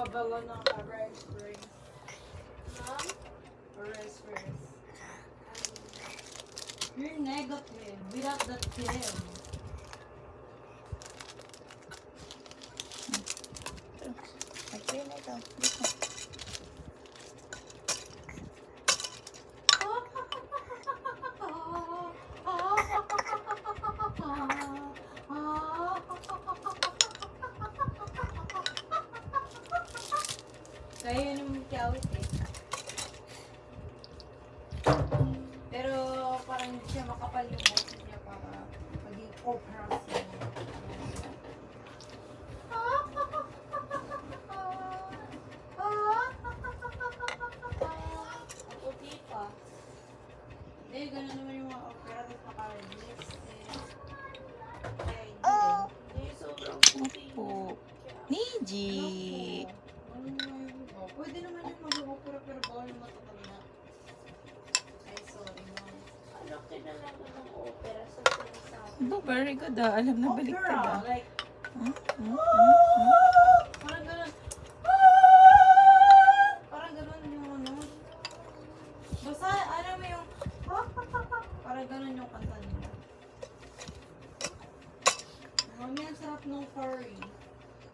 Babala ng rice rings. Rice rings. You're negative without the tail. Okay na ito. Kaya yun yung kiawit eh. Pero parang hindi siya makapal yung boses niya para maging opera siya. Puti pa. Hindi, gano'n naman yung mga opera at naka-release. Kaya hindi. Sobrang puti. Opo. Niji. Pwede naman yung mag-opera pero bawal yung matatanda. Ay, sorry ma'am. Ano kinalaman ng opera sa sinasabi? Ba, very good ah. Alam na balik ka Opera, ah. like, parang ganun. Parang ganun yung ano. Basta, alam mo yung, parang ganun yung kanta nila. Mami, ang sarap ng curry.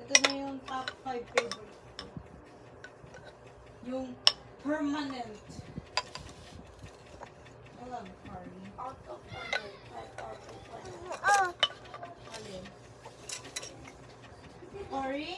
Ito na yung top 5 favorite ko. Yung permanent. I love curry. Out of 100. 5 out of 100. Alin? Curry?